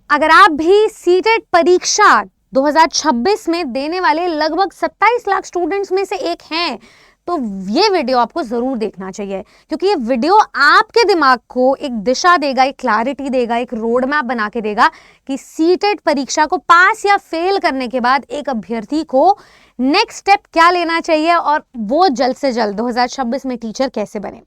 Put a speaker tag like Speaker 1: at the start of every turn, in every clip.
Speaker 1: अगर आप भी सीटेट परीक्षा 2026 में देने वाले लगभग 27 लाख स्टूडेंट्स में से एक हैं, तो ये वीडियो आपको जरूर देखना चाहिए, क्योंकि ये वीडियो आपके दिमाग को एक दिशा देगा, एक क्लैरिटी देगा, एक रोड मैप बना के देगा कि सीटेट परीक्षा को पास या फेल करने के बाद एक अभ्यर्थी को नेक्स्ट स्टेप क्या लेना चाहिए और वो जल्द से जल्द 2026 में टीचर कैसे बने।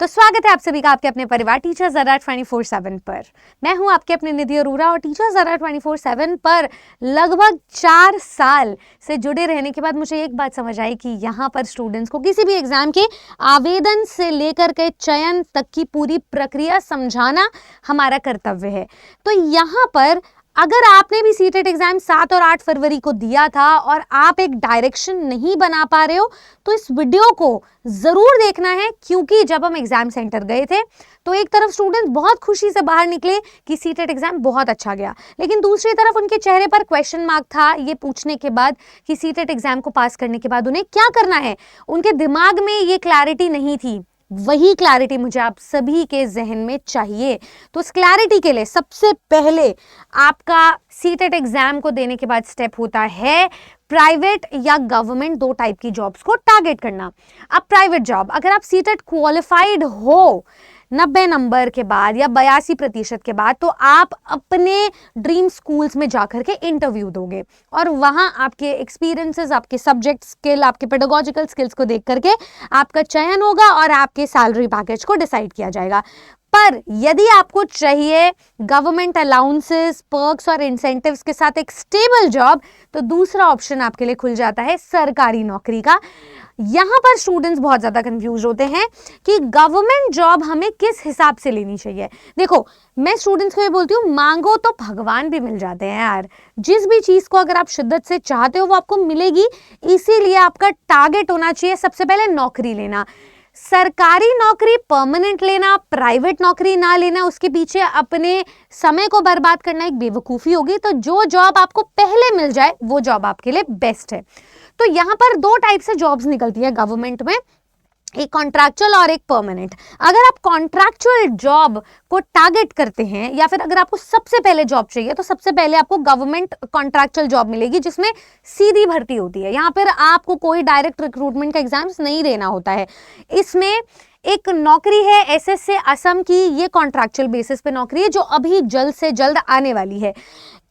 Speaker 1: तो स्वागत है आप सभी का आपके अपने परिवार टीचर जरा 24/7 पर। मैं हूं आपके अपने निधि अरोरा और टीचर जरा 24/7 पर लगभग 4 साल से जुड़े रहने के बाद मुझे एक बात समझ आई कि यहाँ पर स्टूडेंट्स को किसी भी एग्जाम के आवेदन से लेकर के चयन तक की पूरी प्रक्रिया समझाना हमारा कर्तव्य है। तो यहाँ पर अगर आपने भी सीटेट एग्जाम 7 और 8 फरवरी को दिया था और आप एक डायरेक्शन नहीं बना पा रहे हो, तो इस वीडियो को जरूर देखना है, क्योंकि जब हम एग्जाम सेंटर गए थे तो एक तरफ स्टूडेंट्स बहुत खुशी से बाहर निकले कि सीटेट एग्जाम बहुत अच्छा गया, लेकिन दूसरी तरफ उनके चेहरे पर क्वेश्चन मार्क था ये पूछने के बाद कि सीटेट एग्जाम को पास करने के बाद उन्हें क्या करना है। उनके दिमाग में ये क्लैरिटी नहीं थी। वही क्लैरिटी मुझे आप सभी के जहन में चाहिए। तो उस क्लैरिटी के लिए सबसे पहले आपका सीटेट एग्जाम को देने के बाद स्टेप होता है प्राइवेट या गवर्नमेंट, 2 टाइप की जॉब्स को टारगेट करना। अब प्राइवेट जॉब, अगर आप सीटेट क्वालिफाइड हो 90 नंबर के बाद या 82% के बाद, तो आप अपने ड्रीम स्कूल्स में जाकर के इंटरव्यू दोगे और वहां आपके एक्सपीरियंसेस, आपके सब्जेक्ट स्किल, आपके पेडागोजिकल स्किल्स को देख करके आपका चयन होगा और आपके सैलरी पैकेज को डिसाइड किया जाएगा। पर यदि आपको चाहिए गवर्नमेंट अलाउंसेस, पर्क्स और इंसेंटिव्स के साथ एक स्टेबल जॉब, तो दूसरा ऑप्शन आपके लिए खुल जाता है सरकारी नौकरी का। यहां पर स्टूडेंट्स बहुत ज्यादा कंफ्यूज होते हैं कि गवर्नमेंट जॉब हमें किस हिसाब से लेनी चाहिए। देखो, मैं स्टूडेंट्स को ये बोलती हूँ, मांगो तो भगवान भी मिल जाते हैं यार। जिस भी चीज को अगर आप शिद्दत से चाहते हो वो आपको मिलेगी, इसीलिए आपका टारगेट होना चाहिए सबसे पहले नौकरी लेना। सरकारी नौकरी परमानेंट लेना, प्राइवेट नौकरी ना लेना, उसके पीछे अपने समय को बर्बाद करना एक बेवकूफ़ी होगी। तो जो जॉब आपको पहले मिल जाए वो जॉब आपके लिए बेस्ट है। तो यहाँ पर 2 टाइप से जॉब्स निकलती है गवर्नमेंट में, एक कॉन्ट्रैक्चुअल और एक परमानेंट। अगर आप कॉन्ट्रैक्चुअल जॉब को टारगेट करते हैं या फिर अगर आपको सबसे पहले जॉब चाहिए, तो सबसे पहले आपको गवर्नमेंट कॉन्ट्रैक्चुअल जॉब मिलेगी जिसमें सीधी भर्ती होती है। यहाँ पर आपको कोई डायरेक्ट रिक्रूटमेंट का एग्जाम्स नहीं देना होता है। इसमें एक नौकरी है एसएससी असम की, ये कॉन्ट्रैक्चुअल बेसिस पे नौकरी है जो अभी जल्द से जल्द आने वाली है।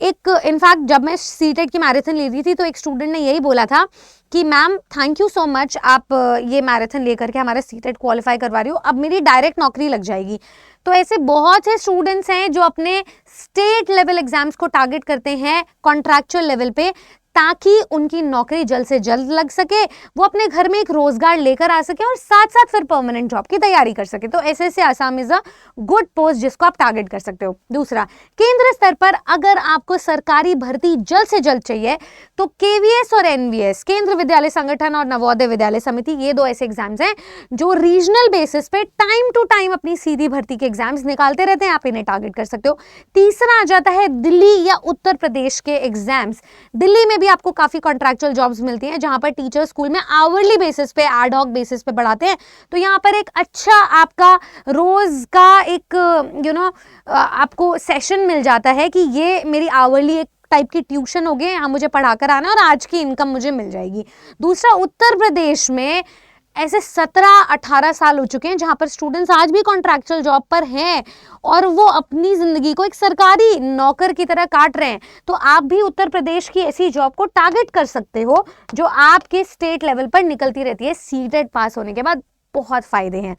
Speaker 1: इनफैक्ट जब मैं सीटेट की मैराथन ले रही थी तो एक स्टूडेंट ने यही बोला था कि ma'am thank you so much, आप ये मैराथन लेकर के हमारा सीटेट क्वालिफाई करवा रही हो, अब मेरी डायरेक्ट नौकरी लग जाएगी। तो ऐसे बहुत से स्टूडेंट्स हैं जो अपने स्टेट लेवल एग्जाम्स को टारगेट करते हैं कॉन्ट्रैक्चुअल लेवल पे, ताकि उनकी नौकरी जल्द से जल्द लग सके, वो अपने घर में एक रोजगार लेकर आ सके और साथ साथ फिर परमानेंट जॉब की तैयारी कर सके। तो SSC Assam is a good post जिसको आप टारगेट कर सकते हो। दूसरा, केंद्र स्तर पर अगर आपको सरकारी भर्ती जल्द से जल्द चाहिए तो केवीएस और एनवीएस, केंद्र विद्यालय संगठन और नवोदय विद्यालय समिति, ये 2 ऐसे एग्जाम्स हैं जो रीजनल बेसिस पे टाइम टू टाइम अपनी सीधी भर्ती के एग्जाम्स निकालते रहते हैं, आप इन्हें टारगेट कर सकते हो। तीसरा आ जाता है दिल्ली या उत्तर प्रदेश के एग्जाम्स। दिल्ली में भी आपको काफी कॉन्ट्रैक्चुअल जॉब्स मिलती हैं जहां पर टीचर स्कूल में आवरली बेसिस पे, एड हॉक बेसिस पे पढ़ाते हैं। तो यहाँ पर एक अच्छा आपका रोज का एक आपको सेशन मिल जाता है कि ये मेरी आवरली एक टाइप की ट्यूशन हो गई, यहाँ मुझे पढ़ाकर आना और आज की इनकम मुझे मिल जाएगी। दूसरा, उत्तर प्रदेश में ऐसे 17-18 साल हो चुके हैं जहां पर स्टूडेंट्स आज भी कॉन्ट्रैक्चुअल जॉब पर हैं और वो अपनी जिंदगी को एक सरकारी नौकर की तरह काट रहे हैं। तो आप भी उत्तर प्रदेश की ऐसी जॉब को टारगेट कर सकते हो जो आपके स्टेट लेवल पर निकलती रहती है। सीटेट पास होने के बाद बहुत फायदे हैं।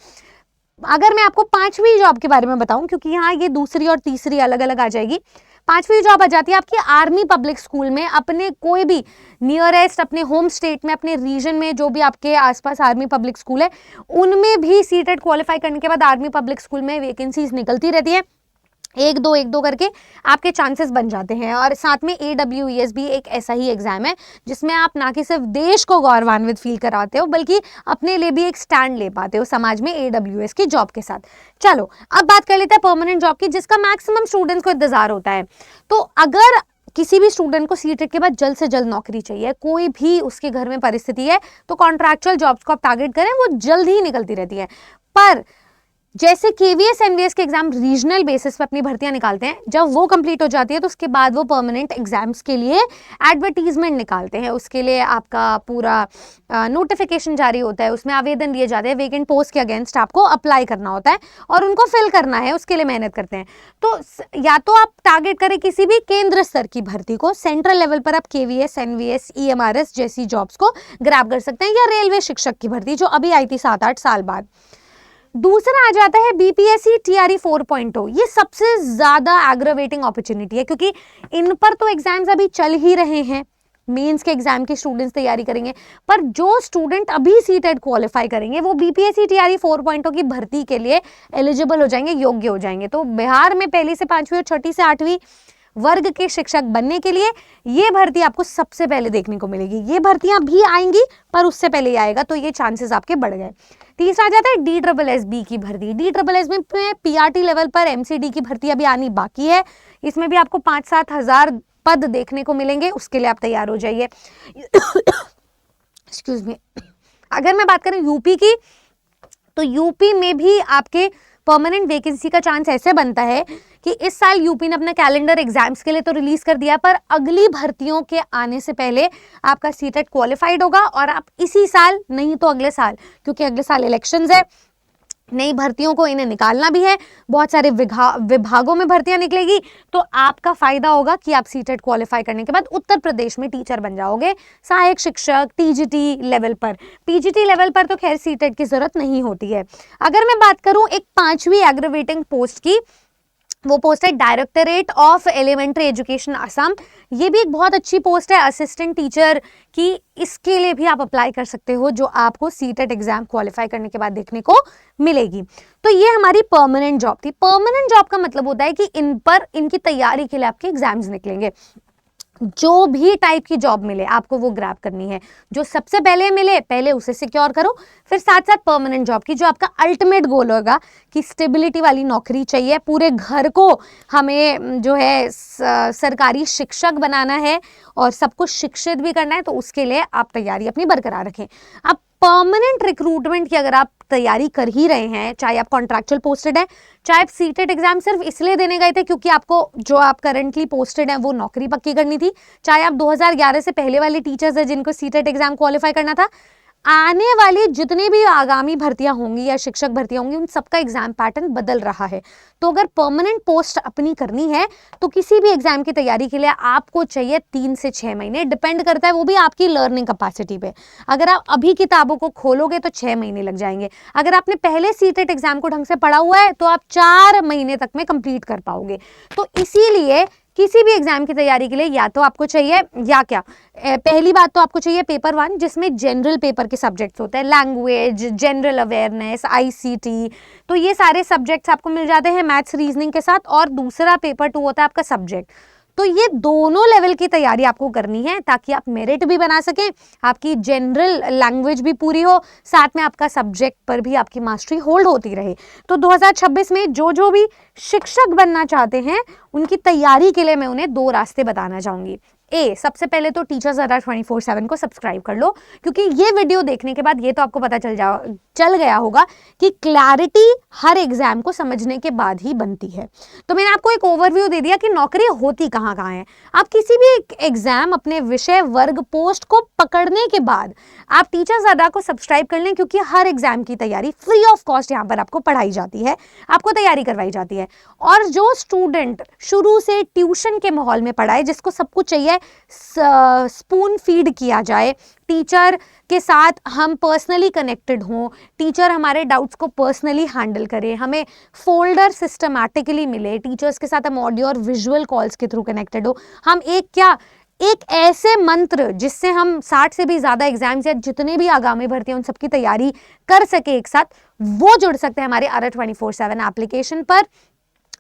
Speaker 1: अगर मैं आपको 5वीं जॉब के बारे में बताऊं, क्योंकि यहाँ ये दूसरी और तीसरी अलग अलग आ जाएगी। 5वीं जॉब आ जाती है आपकी आर्मी पब्लिक स्कूल में, अपने कोई भी नियरेस्ट, अपने होम स्टेट में, अपने रीजन में जो भी आपके आसपास आर्मी पब्लिक स्कूल है, उनमें भी सीटेट क्वालिफाई करने के बाद आर्मी पब्लिक स्कूल में वैकेंसीज निकलती रहती है। 1-2 करके आपके चांसेस बन जाते हैं। और साथ में AWES भी एक ऐसा ही एग्जाम है जिसमें आप ना कि सिर्फ देश को गौरवान्वित फील कराते हो बल्कि अपने लिए भी एक स्टैंड ले पाते हो समाज में AWES की जॉब के साथ। चलो अब बात कर लेते हैं परमानेंट जॉब की, जिसका मैक्सिमम स्टूडेंट्स को इंतजार होता है। तो अगर किसी भी स्टूडेंट को सीटेट के बाद जल्द से जल्द नौकरी चाहिए, कोई भी उसके घर में परिस्थिति है, तो कॉन्ट्रैक्चुअल जॉब्स को आप टारगेट करें, वो जल्द ही निकलती रहती है। पर जैसे केवीएस एनवीएस के एग्जाम रीजनल बेसिस पे अपनी भर्तियां निकालते हैं, जब वो कंप्लीट हो जाती है तो उसके बाद वो परमानेंट एग्जाम्स के लिए एडवर्टीजमेंट निकालते हैं। उसके लिए आपका पूरा नोटिफिकेशन जारी होता है, उसमें आवेदन दिए जाते हैं, वेकेंट पोस्ट के अगेंस्ट आपको अप्लाई करना होता है और उनको फिल करना है, उसके लिए मेहनत करते हैं। तो या तो आप टारगेट करें किसी भी केंद्र स्तर की भर्ती को, सेंट्रल लेवल पर आप केवीएस एनवीएस ईएमआरएस जैसी जॉब्स को ग्रैब कर सकते हैं, या रेलवे शिक्षक की भर्ती जो अभी आई थी 7-8 साल बाद। दूसरा आ जाता है बीपीएससी टीआरई 4.0। ये सबसे ज्यादा एग्रावेटिंग अपॉर्चुनिटी है, क्योंकि इन पर तो एग्जाम्स अभी चल ही रहे हैं, मेंस के एग्जाम के स्टूडेंट्स तैयारी करेंगे, पर जो स्टूडेंट अभी सीटेट क्वालिफाई करेंगे वो बीपीएससी टीआरई 4.0 की भर्ती के लिए एलिजिबल हो जाएंगे, योग्य हो जाएंगे। तो बिहार में 1ली से 5वीं और 6ठी से 8वीं वर्ग के शिक्षक बनने के लिए ये भर्ती आपको सबसे पहले देखने को मिलेगी। ये भर्तियां भी आएंगी पर उससे पहले ही आएगा, तो ये चांसेस आपके बढ़ गए। तीसरा आ जाता है DSSB की भर्ती। DSSB में पीआरटी लेवल पर एमसीडी की भर्ती अभी आनी बाकी है। इसमें भी आपको 5-7 हजार पद देखने को मिलेंगे, उसके लिए आप तैयार हो जाइए। Excuse me. अगर मैं बात करें यूपी की, तो यूपी में भी आपके परमानेंट वैकेंसी का चांस ऐसे बनता है कि इस साल यूपी ने अपना कैलेंडर एग्जाम्स के लिए तो रिलीज कर दिया, पर अगली भर्तियों के आने से पहले आपका सीटेट क्वालिफाइड होगा और आप इसी साल, नहीं तो अगले साल, क्योंकि अगले साल इलेक्शंस है, नई भर्तियों को इन्हें निकालना भी है, बहुत सारे विभागों में भर्तियां निकलेगी, तो आपका फायदा होगा कि आप सीटेट क्वालिफाई करने के बाद उत्तर प्रदेश में टीचर बन जाओगे, सहायक शिक्षक, टीजीटी लेवल पर। पीजीटी लेवल पर तो खैर सीटेट की जरूरत नहीं होती है। अगर मैं बात करूं एक 5वीं एग्रीवेटिंग पोस्ट की, वो पोस्ट है directorate of elementary education Assam. ये भी एक बहुत अच्छी पोस्ट है असिस्टेंट टीचर की, इसके लिए भी आप अप्लाई कर सकते हो, जो आपको सीटेट एग्जाम क्वालिफाई करने के बाद देखने को मिलेगी। तो ये हमारी परमानेंट जॉब थी। परमानेंट जॉब का मतलब होता है कि इन पर इनकी तैयारी के लिए आपके एग्जाम्स निकलेंगे। जो भी टाइप की जॉब मिले आपको वो ग्रैब करनी है, जो सबसे पहले मिले पहले उसे सिक्योर करो, फिर साथ साथ परमानेंट जॉब की, जो आपका अल्टीमेट गोल होगा कि स्टेबिलिटी वाली नौकरी चाहिए, पूरे घर को हमें जो है सरकारी शिक्षक बनाना है और सबको शिक्षित भी करना है, तो उसके लिए आप तैयारी अपनी बरकरार रखें। अब परमानेंट रिक्रूटमेंट की अगर आप तैयारी कर ही रहे हैं, चाहे आप कॉन्ट्रैक्चुअल पोस्टेड है, चाहे आप सीटेट एग्जाम सिर्फ इसलिए देने गए थे क्योंकि आपको जो आप करंटली पोस्टेड है वो नौकरी पक्की करनी थी, चाहे आप 2011 से पहले वाले टीचर्स है जिनको सीटेट एग्जाम क्वालिफाई करना था, आने वाली जितनी भी आगामी भर्तियां होंगी या शिक्षक भर्तियां होंगी उन सबका एग्जाम पैटर्न बदल रहा है। तो अगर परमानेंट पोस्ट अपनी करनी है तो किसी भी एग्जाम की तैयारी के लिए आपको चाहिए 3 से 6 महीने, डिपेंड करता है वो भी आपकी लर्निंग कैपेसिटी पे। अगर आप अभी किताबों को खोलोगे तो 6 महीने लग जाएंगे, अगर आपने पहले सीटेट एग्जाम को ढंग से पढ़ा हुआ है तो आप 4 महीने तक में कंप्लीट कर पाओगे। तो इसीलिए किसी भी एग्जाम की तैयारी के लिए या तो आपको चाहिए, या क्या, पहली बात तो आपको चाहिए पेपर 1 जिसमें जनरल पेपर के सब्जेक्ट्स होते हैं, लैंग्वेज, जनरल अवेयरनेस, आईसीटी, तो ये सारे सब्जेक्ट्स आपको मिल जाते हैं मैथ्स रीजनिंग के साथ। और दूसरा पेपर 2 होता है आपका सब्जेक्ट। तो ये दोनों लेवल की तैयारी आपको करनी है ताकि आप मेरिट भी बना सकें, आपकी जनरल लैंग्वेज भी पूरी हो, साथ में आपका सब्जेक्ट पर भी आपकी मास्टरी होल्ड होती रहे। तो 2026 में जो भी शिक्षक बनना चाहते हैं उनकी तैयारी के लिए मैं उन्हें 2 रास्ते बताना चाहूंगी। सबसे पहले तो टीचर्स अड्डा 24/7 को सब्सक्राइब कर लो, क्योंकि ये वीडियो देखने के बाद ये तो आपको पता चल गया होगा कि क्लैरिटी हर एग्जाम को समझने के बाद ही बनती है। तो मैंने आपको एक ओवरव्यू दे दिया कि नौकरी होती कहाँ कहाँ है। आप किसी भी एग्जाम अपने विषय वर्ग पोस्ट को पकड़ने के बाद आप टीचर्स अड्डा को सब्सक्राइब कर लें, क्योंकि हर एग्जाम की तैयारी फ्री ऑफ कॉस्ट यहाँ पर आपको पढ़ाई जाती है, आपको तैयारी करवाई जाती है। और जो स्टूडेंट शुरू से ट्यूशन के माहौल में पढ़ा है, जिसको सब कुछ चाहिए स्पून फीड किया जाए, टीचर के साथ हम पर्सनली कनेक्टेड हों, टीचर हमारे डाउट्स को पर्सनली हैंडल करे, हमें फोल्डर सिस्टमैटिकली मिले, टीचर्स के साथ हम ऑडियो और विजुअल कॉल्स के थ्रू कनेक्टेड हो, हम एक ऐसे मंत्र जिससे हम 60 से भी ज्यादा एग्जाम्स या जितने भी आगामी भर्ती हैं उन सबकी तैयारी कर सके एक साथ, वो जुड़ सकते हैं हमारे ARA 24/7 एप्लीकेशन पर।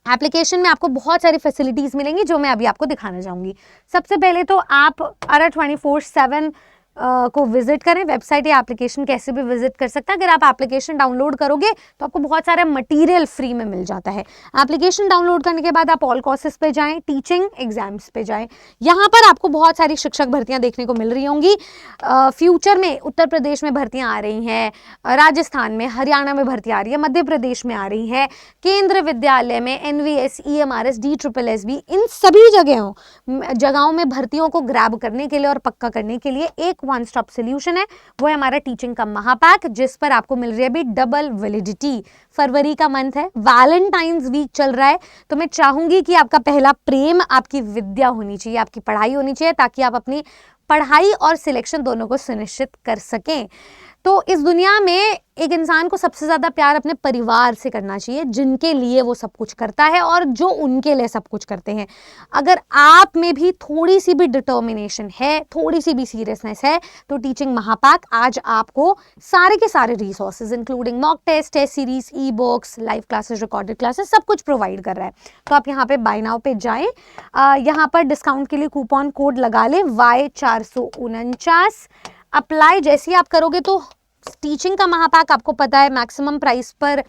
Speaker 1: एप्लीकेशन में आपको बहुत सारी फैसिलिटीज मिलेंगी जो मैं अभी आपको दिखाना चाहूंगी। सबसे पहले तो आप ARA 24/7 को विजिट करें। वेबसाइट या एप्लीकेशन कैसे भी विजिट कर सकते हैं। अगर आप एप्लीकेशन डाउनलोड करोगे तो आपको बहुत सारा मटेरियल फ्री में मिल जाता है। एप्लीकेशन डाउनलोड करने के बाद आप ऑल कोर्सेज पे जाएं, टीचिंग एग्जाम्स पे जाएं। यहाँ पर आपको बहुत सारी शिक्षक भर्तियां देखने को मिल रही होंगी। फ्यूचर में उत्तर प्रदेश में भर्तियां आ रही हैं, राजस्थान में, हरियाणा में भर्तियां आ रही है, मध्य प्रदेश में आ रही है, केंद्र विद्यालय में, NVS, EMRS, DSSSB, इन सभी जगहों में भर्तियों को ग्रैब करने के लिए और पक्का करने के लिए एक वन स्टॉप सोल्यूशन है, वो है हमारा टीचिंग का महापैक, जिस पर आपको मिल रही है अभी डबल वैलिडिटी। फरवरी का मंथ है, वैलेंटाइंस वीक चल रहा है, तो मैं चाहूंगी कि आपका पहला प्रेम आपकी विद्या होनी चाहिए, आपकी पढ़ाई होनी चाहिए, ताकि आप अपनी पढ़ाई और सिलेक्शन दोनों को सुनिश्चित कर सकें। तो इस दुनिया में एक इंसान को सबसे ज्यादा प्यार अपने परिवार से करना चाहिए, जिनके लिए वो सब कुछ करता है और जो उनके लिए सब कुछ करते हैं। अगर आप में भी थोड़ी सी भी डिटर्मिनेशन है, थोड़ी सी भी सीरियसनेस है, तो टीचिंग महापैक आज आपको सारे के सारे resources including mock test, test series, e books, live classes, recorded classes, सब कुछ प्रोवाइड कर रहा है। तो आप यहाँ पे बाय नाउ पे जाएं, यहाँ पर डिस्काउंट के लिए कूपन कोड लगा लें Y449। अप्लाई जैसे ही आप करोगे तो टीचिंग का महापैक आपको पता है मैक्सिमम प्राइस पर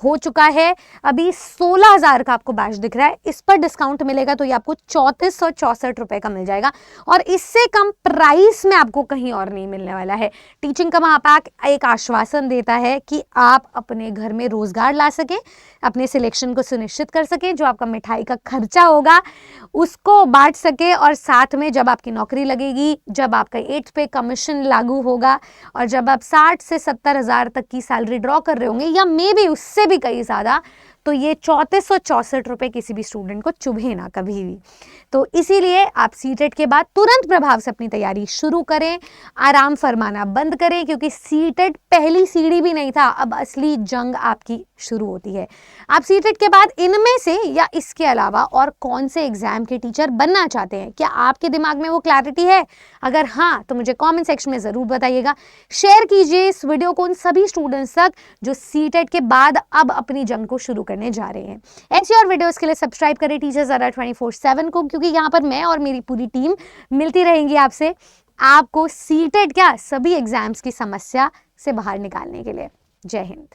Speaker 1: हो चुका है। अभी 16,000 का आपको बैच दिख रहा है, इस पर डिस्काउंट मिलेगा तो ये आपको 3464 रुपए का मिल जाएगा, और इससे कम प्राइस में आपको कहीं और नहीं मिलने वाला है। टीचिंग का महापैक एक आश्वासन देता है कि आप अपने घर में रोजगार ला सकें, अपने सिलेक्शन को सुनिश्चित कर सकें, जो आपका मिठाई का खर्चा होगा उसको बांट सके, और साथ में जब आपकी नौकरी लगेगी, जब आपका 8th पे कमीशन लागू होगा, और जब आप 60 से 70,000 तक की सैलरी ड्रॉ कर रहे होंगे, या मे बी उससे भी कहीं ज्यादा, तो ये 3464 रुपए किसी भी स्टूडेंट को चुभे ना कभी भी। तो इसीलिए आप सीटेट के बाद तुरंत प्रभाव से अपनी तैयारी शुरू करें, आराम फरमाना बंद करें, क्योंकि सीटेट पहली सीढ़ी भी नहीं था, अब असली जंग आपकी शुरू होती है। आप सीटेट के बाद इनमें से या इसके अलावा और कौन से एग्जाम के टीचर बनना चाहते हैं, क्या आपके दिमाग में वो क्लैरिटी है? अगर हाँ, तो मुझे कमेंट सेक्शन में जरूर बताइएगा। शेयर कीजिए इस वीडियो को उन सभी स्टूडेंट्स तक जो सीटेट के बाद अब अपनी जंग को शुरू करने जा रहे हैं। ऐसी और वीडियोस के लिए सब्सक्राइब करें टीचर्स अड्डा 24/7 को, क्योंकि यहाँ पर मैं और मेरी पूरी टीम मिलती रहेंगी आपसे, आपको सीटेट क्या सभी एग्जाम्स की समस्या से बाहर निकालने के लिए। जय हिंद।